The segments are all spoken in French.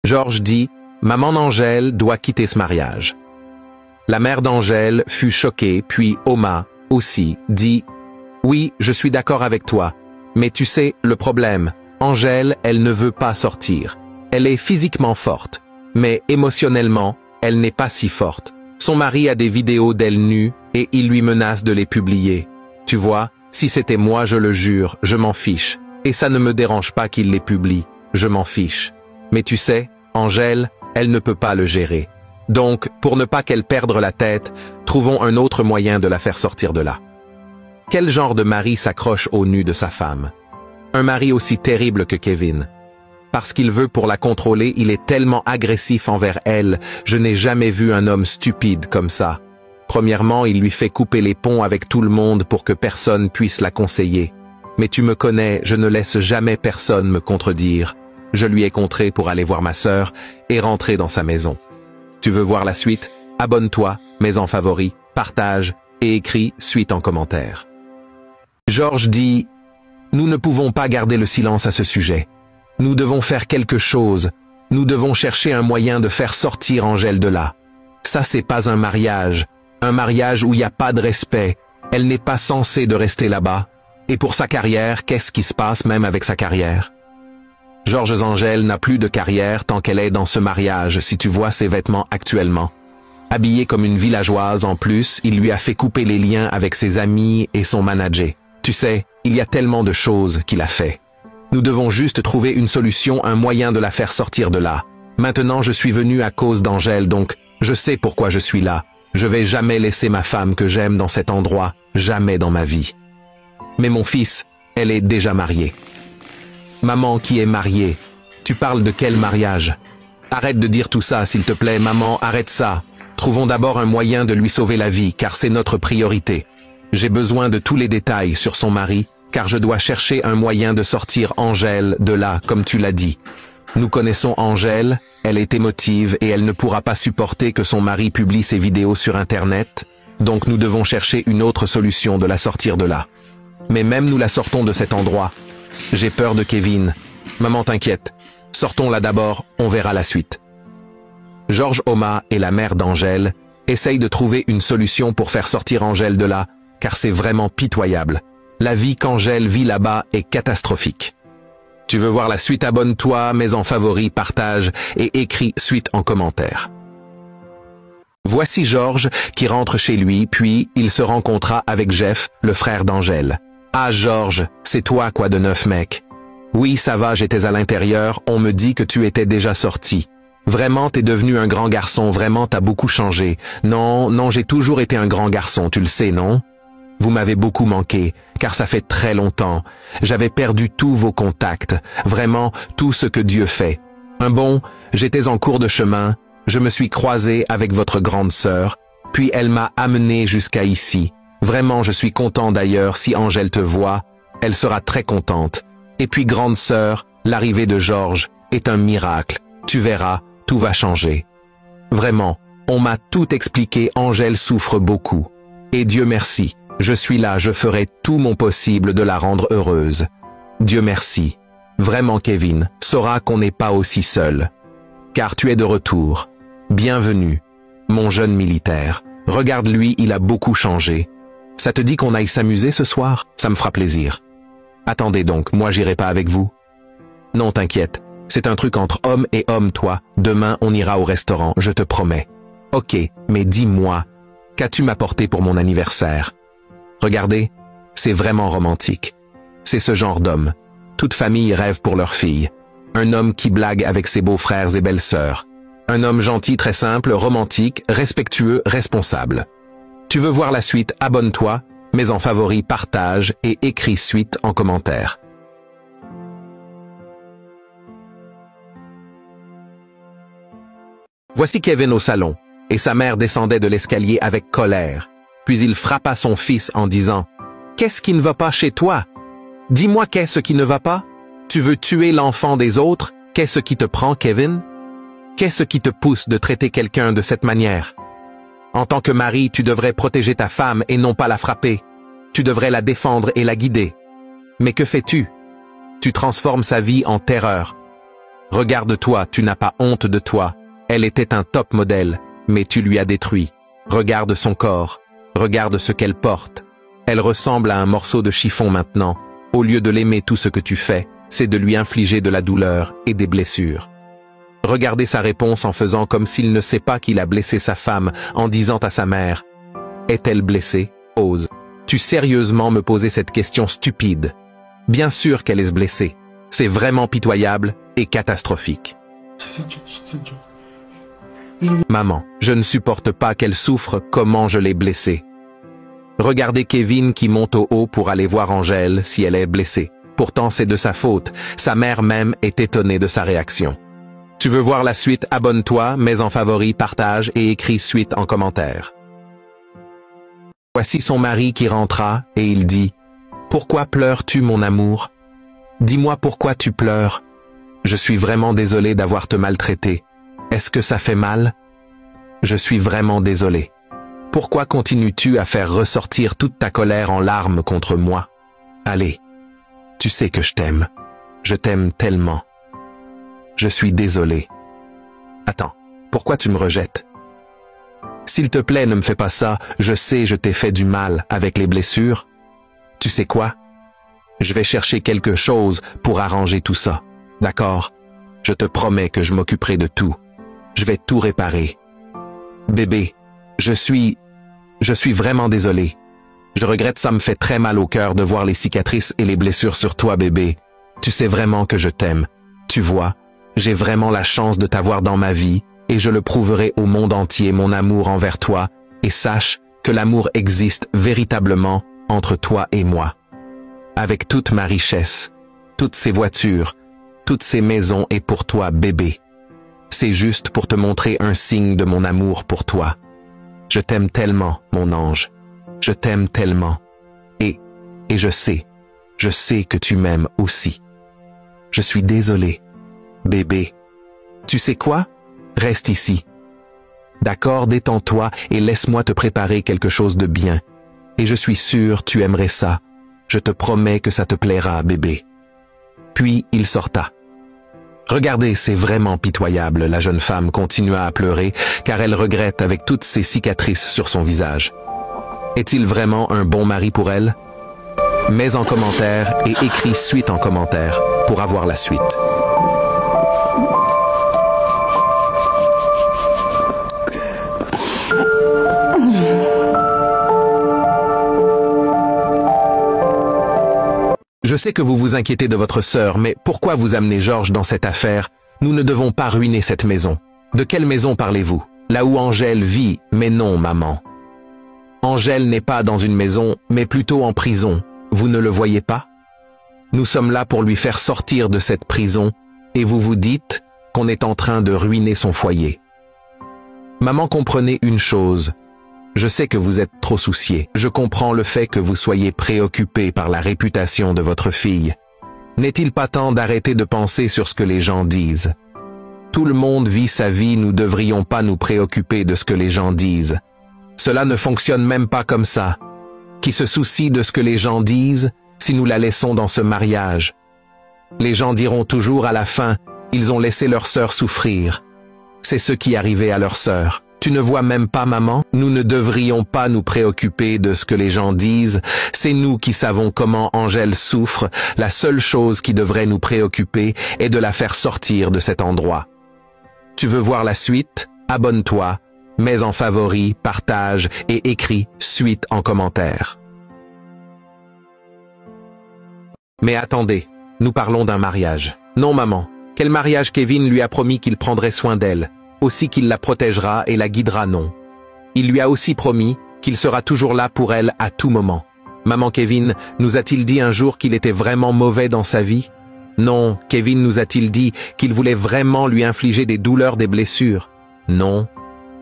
Georges dit « Maman d'Angèle doit quitter ce mariage ». La mère d'Angèle fut choquée, puis Oma, aussi, dit « Oui, je suis d'accord avec toi, mais tu sais, le problème, Angèle, elle ne veut pas sortir. Elle est physiquement forte, mais émotionnellement, elle n'est pas si forte. Son mari a des vidéos d'elle nue et il lui menace de les publier. Tu vois, si c'était moi, je le jure, je m'en fiche. Et ça ne me dérange pas qu'il les publie, je m'en fiche. Mais tu sais, Angèle, elle ne peut pas le gérer. Donc, pour ne pas qu'elle perde la tête, trouvons un autre moyen de la faire sortir de là. Quel genre de mari s'accroche au nu de sa femme? Un mari aussi terrible que Kevin. Parce qu'il veut pour la contrôler, il est tellement agressif envers elle, je n'ai jamais vu un homme stupide comme ça. Premièrement, il lui fait couper les ponts avec tout le monde pour que personne puisse la conseiller. Mais tu me connais, je ne laisse jamais personne me contredire. Je lui ai contré pour aller voir ma sœur et rentrer dans sa maison. Tu veux voir la suite? Abonne-toi, mets en favori, partage et écris suite en commentaire. Georges dit « Nous ne pouvons pas garder le silence à ce sujet. Nous devons faire quelque chose. Nous devons chercher un moyen de faire sortir Angèle de là. Ça, c'est pas un mariage où il n'y a pas de respect. Elle n'est pas censée de rester là-bas. Et pour sa carrière, qu'est-ce qui se passe même avec sa carrière? Georges Angèle n'a plus de carrière tant qu'elle est dans ce mariage, si tu vois ses vêtements actuellement. Habillée comme une villageoise en plus, il lui a fait couper les liens avec ses amis et son manager. Tu sais, il y a tellement de choses qu'il a fait. Nous devons juste trouver une solution, un moyen de la faire sortir de là. Maintenant, je suis venu à cause d'Angèle, donc je sais pourquoi je suis là. Je vais jamais laisser ma femme que j'aime dans cet endroit, jamais dans ma vie. Mais mon fils, elle est déjà mariée. Maman qui est mariée, tu parles de quel mariage? Arrête de dire tout ça, s'il te plaît, maman, arrête ça. Trouvons d'abord un moyen de lui sauver la vie, car c'est notre priorité. J'ai besoin de tous les détails sur son mari, car je dois chercher un moyen de sortir Angèle de là, comme tu l'as dit. Nous connaissons Angèle, elle est émotive et elle ne pourra pas supporter que son mari publie ses vidéos sur Internet, donc nous devons chercher une autre solution de la sortir de là. Mais même nous la sortons de cet endroit. J'ai peur de Kevin. Maman t'inquiète. Sortons-la d'abord, on verra la suite. Georges Oma et la mère d'Angèle essayent de trouver une solution pour faire sortir Angèle de là, car c'est vraiment pitoyable. La vie qu'Angèle vit là-bas est catastrophique. Tu veux voir la suite? Abonne-toi, mets en favori, partage et écris suite en commentaire. Voici Georges qui rentre chez lui, puis il se rencontra avec Jeff, le frère d'Angèle. Ah Georges, c'est toi quoi de neuf mec? Oui ça va, j'étais à l'intérieur, on me dit que tu étais déjà sorti. Vraiment t'es devenu un grand garçon, vraiment t'as beaucoup changé. Non, j'ai toujours été un grand garçon, tu le sais, non? Vous m'avez beaucoup manqué, car ça fait très longtemps. J'avais perdu tous vos contacts, vraiment tout ce que Dieu fait. J'étais en cours de chemin, je me suis croisé avec votre grande sœur, puis elle m'a amené jusqu'à ici. Vraiment, je suis content d'ailleurs, si Angèle te voit, elle sera très contente. Et puis grande sœur, l'arrivée de Georges est un miracle. Tu verras, tout va changer. Vraiment, on m'a tout expliqué, Angèle souffre beaucoup. Et Dieu merci. Je suis là, je ferai tout mon possible de la rendre heureuse. Dieu merci. Vraiment Kevin, saura qu'on n'est pas aussi seul. Car tu es de retour. Bienvenue, mon jeune militaire. Regarde-lui, il a beaucoup changé. Ça te dit qu'on aille s'amuser ce soir? Ça me fera plaisir. Attendez donc, moi j'irai pas avec vous. Non t'inquiète, c'est un truc entre homme et homme toi. Demain on ira au restaurant, je te promets. Ok, mais dis-moi, qu'as-tu m'apporté pour mon anniversaire? Regardez, c'est vraiment romantique. C'est ce genre d'homme. Toute famille rêve pour leur fille. Un homme qui blague avec ses beaux-frères et belles-sœurs. Un homme gentil, très simple, romantique, respectueux, responsable. Tu veux voir la suite? Abonne-toi, mets en favori, partage et écris suite en commentaire. Voici Kevin au salon, et sa mère descendait de l'escalier avec colère. Puis il frappa son fils en disant « Qu'est-ce qui ne va pas chez toi? Dis-moi qu'est-ce qui ne va pas? Tu veux tuer l'enfant des autres? Qu'est-ce qui te prend, Kevin? Qu'est-ce qui te pousse de traiter quelqu'un de cette manière? En tant que mari, tu devrais protéger ta femme et non pas la frapper. Tu devrais la défendre et la guider. Mais que fais-tu? Tu transformes sa vie en terreur. Regarde-toi, tu n'as pas honte de toi. Elle était un top modèle, mais tu lui as détruit. Regarde son corps. Regarde ce qu'elle porte. Elle ressemble à un morceau de chiffon maintenant. Au lieu de l'aimer, tout ce que tu fais, c'est de lui infliger de la douleur et des blessures. Regardez sa réponse en faisant comme s'il ne sait pas qu'il a blessé sa femme, en disant à sa mère « Est-elle blessée? Ose. Tu sérieusement me poser cette question stupide? Bien sûr qu'elle est blessée. C'est vraiment pitoyable et catastrophique. Maman, je ne supporte pas qu'elle souffre comment je l'ai blessée. Regardez Kevin qui monte au haut pour aller voir Angèle si elle est blessée. Pourtant c'est de sa faute. Sa mère même est étonnée de sa réaction. Tu veux voir la suite? Abonne-toi, mets en favori, partage et écris suite en commentaire. Voici son mari qui rentra et il dit « Pourquoi pleures-tu mon amour? Dis-moi pourquoi tu pleures. Je suis vraiment désolé d'avoir te maltraité. Est-ce que ça fait mal? Je suis vraiment désolé. Pourquoi continues-tu à faire ressortir toute ta colère en larmes contre moi? Allez, tu sais que je t'aime. Je t'aime tellement. Je suis désolé. Attends, pourquoi tu me rejettes? S'il te plaît, ne me fais pas ça. Je sais, je t'ai fait du mal avec les blessures. Tu sais quoi? Je vais chercher quelque chose pour arranger tout ça. D'accord? Je te promets que je m'occuperai de tout. Je vais tout réparer. Bébé, je suis vraiment désolé. Je regrette, ça me fait très mal au cœur de voir les cicatrices et les blessures sur toi, bébé. Tu sais vraiment que je t'aime. Tu vois, j'ai vraiment la chance de t'avoir dans ma vie et je le prouverai au monde entier, mon amour envers toi, et sache que l'amour existe véritablement entre toi et moi. Avec toute ma richesse, toutes ces voitures, toutes ces maisons et pour toi, bébé. C'est juste pour te montrer un signe de mon amour pour toi. Je t'aime tellement, mon ange. Je t'aime tellement. Et je sais que tu m'aimes aussi. Je suis désolé, bébé. Tu sais quoi? Reste ici. D'accord, détends-toi et laisse-moi te préparer quelque chose de bien. Et je suis sûr tu aimerais ça. Je te promets que ça te plaira, bébé. Puis il sorta. Regardez, c'est vraiment pitoyable, la jeune femme continua à pleurer, car elle regrette avec toutes ces cicatrices sur son visage. Est-il vraiment un bon mari pour elle? Mets en commentaire et écris suite en commentaire pour avoir la suite. Je sais que vous vous inquiétez de votre sœur, mais pourquoi vous amenez Georges dans cette affaire? Nous ne devons pas ruiner cette maison. De quelle maison parlez-vous? Là où Angèle vit, mais non, maman. Angèle n'est pas dans une maison, mais plutôt en prison. Vous ne le voyez pas? Nous sommes là pour lui faire sortir de cette prison, et vous vous dites qu'on est en train de ruiner son foyer. Maman, comprenez une chose. Je sais que vous êtes trop souciés. Je comprends le fait que vous soyez préoccupés par la réputation de votre fille. N'est-il pas temps d'arrêter de penser sur ce que les gens disent? Tout le monde vit sa vie, nous ne devrions pas nous préoccuper de ce que les gens disent. Cela ne fonctionne même pas comme ça. Qui se soucie de ce que les gens disent si nous la laissons dans ce mariage? Les gens diront toujours à la fin, ils ont laissé leur sœur souffrir. C'est ce qui arrivait à leur sœur. Tu ne vois même pas, maman? Nous ne devrions pas nous préoccuper de ce que les gens disent. C'est nous qui savons comment Angèle souffre. La seule chose qui devrait nous préoccuper est de la faire sortir de cet endroit. Tu veux voir la suite? Abonne-toi, mets en favori, partage et écris suite en commentaire. Mais attendez, nous parlons d'un mariage. Non, maman. Quel mariage? Kevin lui a promis qu'il prendrait soin d'elle. Aussi qu'il la protégera et la guidera, non. Il lui a aussi promis qu'il sera toujours là pour elle à tout moment. Maman, Kevin nous a-t-il dit un jour qu'il était vraiment mauvais dans sa vie? Non. Kevin nous a-t-il dit qu'il voulait vraiment lui infliger des douleurs, des blessures? Non.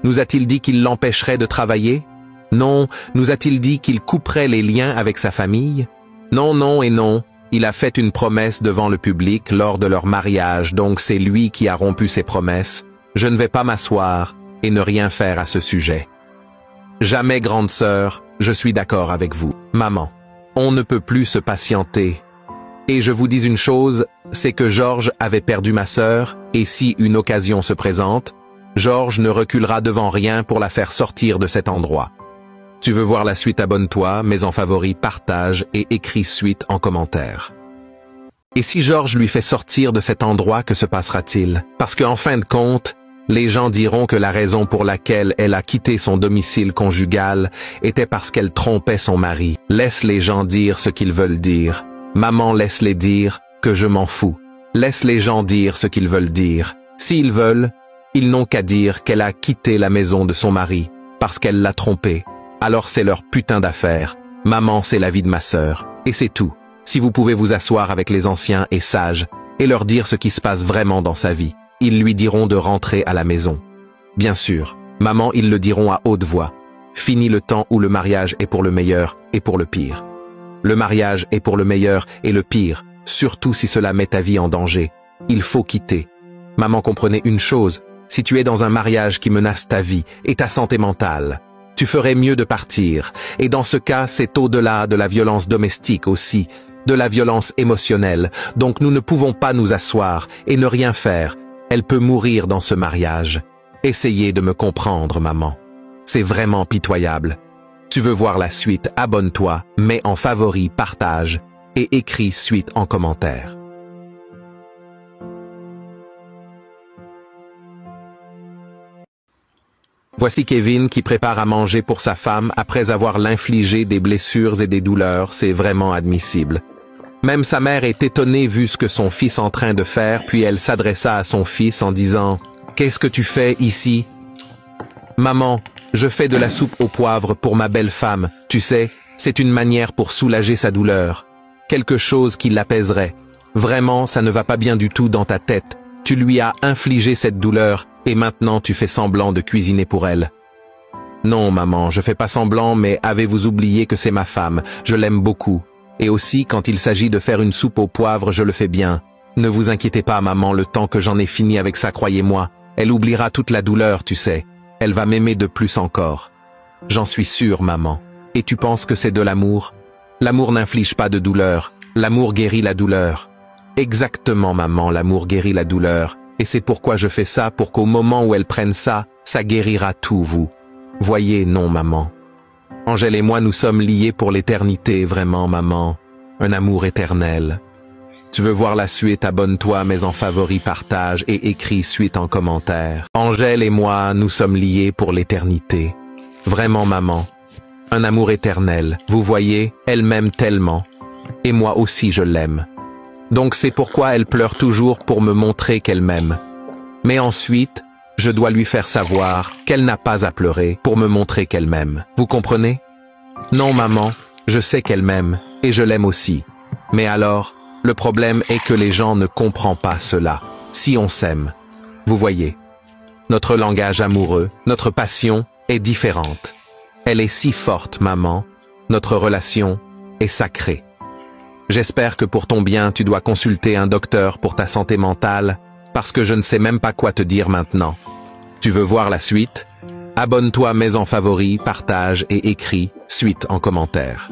Nous a-t-il dit qu'il l'empêcherait de travailler? Non. Nous a-t-il dit qu'il couperait les liens avec sa famille? Non, non et non. Il a fait une promesse devant le public lors de leur mariage, donc c'est lui qui a rompu ses promesses. Je ne vais pas m'asseoir et ne rien faire à ce sujet. Jamais, grande sœur, je suis d'accord avec vous. Maman, on ne peut plus se patienter. Et je vous dis une chose, c'est que Georges avait perdu ma sœur, et si une occasion se présente, Georges ne reculera devant rien pour la faire sortir de cet endroit. Tu veux voir la suite, abonne-toi, mets en favori, partage et écris suite en commentaire. Et si Georges lui fait sortir de cet endroit, que se passera-t-il? Parce qu'en fin de compte, les gens diront que la raison pour laquelle elle a quitté son domicile conjugal était parce qu'elle trompait son mari. Laisse les gens dire ce qu'ils veulent dire. Maman, laisse-les dire que je m'en fous. Laisse les gens dire ce qu'ils veulent dire. S'ils veulent, ils n'ont qu'à dire qu'elle a quitté la maison de son mari parce qu'elle l'a trompé. Alors c'est leur putain d'affaire. Maman, c'est la vie de ma sœur. Et c'est tout. Si vous pouvez vous asseoir avec les anciens et sages et leur dire ce qui se passe vraiment dans sa vie, ils lui diront de rentrer à la maison. Bien sûr, maman, ils le diront à haute voix. Fini le temps où le mariage est pour le meilleur et pour le pire. Le mariage est pour le meilleur et le pire, surtout si cela met ta vie en danger. Il faut quitter. Maman, comprenez une chose, si tu es dans un mariage qui menace ta vie et ta santé mentale, tu ferais mieux de partir. Et dans ce cas, c'est au-delà de la violence domestique aussi, de la violence émotionnelle. Donc nous ne pouvons pas nous asseoir et ne rien faire. Elle peut mourir dans ce mariage. Essayez de me comprendre, maman. C'est vraiment pitoyable. Tu veux voir la suite, abonne-toi, mets en favori, partage et écris suite en commentaire. Voici Kevin qui prépare à manger pour sa femme après avoir l'infligé des blessures et des douleurs, c'est vraiment admissible. Même sa mère est étonnée vu ce que son fils est en train de faire, puis elle s'adressa à son fils en disant « Qu'est-ce que tu fais ici ?»« Maman, je fais de la soupe au poivre pour ma belle femme, tu sais, c'est une manière pour soulager sa douleur. Quelque chose qui l'apaiserait. Vraiment, ça ne va pas bien du tout dans ta tête. Tu lui as infligé cette douleur et maintenant tu fais semblant de cuisiner pour elle. » Non, maman, je fais pas semblant, mais avez-vous oublié que c'est ma femme, je l'aime beaucoup. Et aussi, quand il s'agit de faire une soupe au poivre, je le fais bien. Ne vous inquiétez pas, maman, le temps que j'en ai fini avec ça, croyez-moi. Elle oubliera toute la douleur, tu sais. Elle va m'aimer de plus encore. J'en suis sûre, maman. Et tu penses que c'est de l'amour? L'amour n'inflige pas de douleur. L'amour guérit la douleur. Exactement, maman, l'amour guérit la douleur. Et c'est pourquoi je fais ça, pour qu'au moment où elle prenne ça, ça guérira tout, vous. Voyez, non, maman. Angèle et moi, nous sommes liés pour l'éternité, vraiment, maman. Un amour éternel. Tu veux voir la suite, abonne-toi, mets en favori, partage et écris suite en commentaire. Angèle et moi, nous sommes liés pour l'éternité. Vraiment, maman. Un amour éternel. Vous voyez, elle m'aime tellement. Et moi aussi, je l'aime. Donc c'est pourquoi elle pleure toujours pour me montrer qu'elle m'aime. Mais ensuite, je dois lui faire savoir qu'elle n'a pas à pleurer pour me montrer qu'elle m'aime. Vous comprenez? Non, maman, je sais qu'elle m'aime, et je l'aime aussi. Mais alors, le problème est que les gens ne comprennent pas cela, si on s'aime. Vous voyez, notre langage amoureux, notre passion est différente. Elle est si forte, maman, notre relation est sacrée. J'espère que pour ton bien, tu dois consulter un docteur pour ta santé mentale, parce que je ne sais même pas quoi te dire maintenant. Tu veux voir la suite? Abonne-toi, mets en favori, partage et écris suite en commentaire.